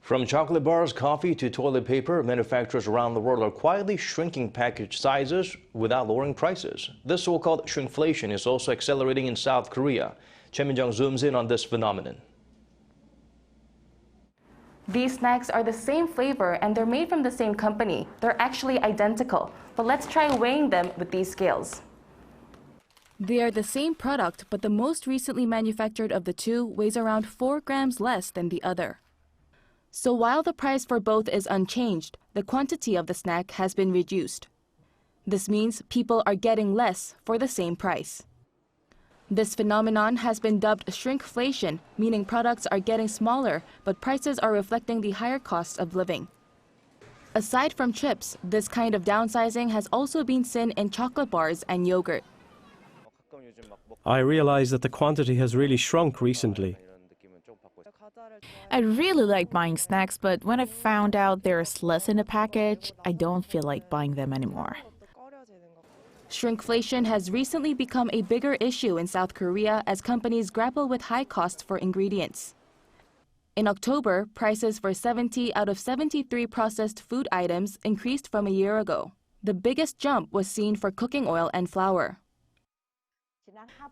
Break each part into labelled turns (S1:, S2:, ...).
S1: From chocolate bars, coffee to toilet paper, manufacturers around the world are quietly shrinking package sizes without lowering prices. This so-called shrinkflation is also accelerating in South Korea. Choi Min-jung zooms in on this phenomenon.
S2: These snacks are the same flavor and they're made from the same company. They're actually identical, but let's try weighing them with these scales. They are the same product, but the most recently manufactured of the two weighs around 4 grams less than the other. So while the price for both is unchanged, the quantity of the snack has been reduced. This means people are getting less for the same price. This phenomenon has been dubbed shrinkflation, meaning products are getting smaller, but prices are reflecting the higher costs of living. Aside from chips, this kind of downsizing has also been seen in chocolate bars and yogurt.
S3: I realize that the quantity has really shrunk recently.
S4: I really like buying snacks, but when I found out there's less in the package, I don't feel like buying them anymore.
S2: Shrinkflation has recently become a bigger issue in South Korea as companies grapple with high costs for ingredients. In October, prices for 70 out of 73 processed food items increased from a year ago. The biggest jump was seen for cooking oil and flour.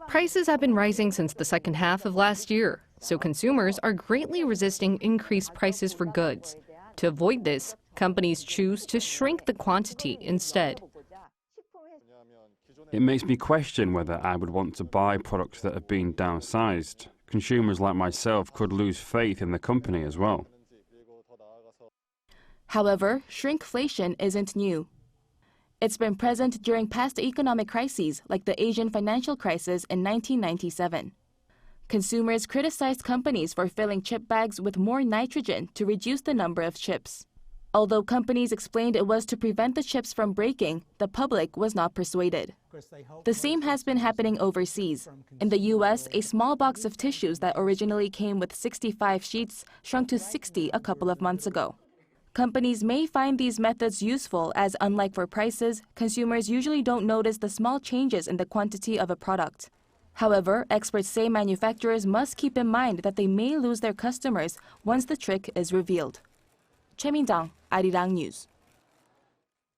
S5: Prices have been rising since the second half of last year, so consumers are greatly resisting increased prices for goods. To avoid this, companies choose to shrink the quantity instead.
S6: It makes me question whether I would want to buy products that have been downsized. Consumers like myself could lose faith in the company as well.
S2: However, shrinkflation isn't new. It's been present during past economic crises like the Asian financial crisis in 1997. Consumers criticized companies for filling chip bags with more nitrogen to reduce the number of chips. Although companies explained it was to prevent the chips from breaking, the public was not persuaded. The same has been happening overseas. In the US, a small box of tissues that originally came with 65 sheets shrunk to 60 a couple of months ago. Companies may find these methods useful as, unlike for prices, consumers usually don't notice the small changes in the quantity of a product. However, experts say manufacturers must keep in mind that they may lose their customers once the trick is revealed. Choi Min-jung, Arirang News.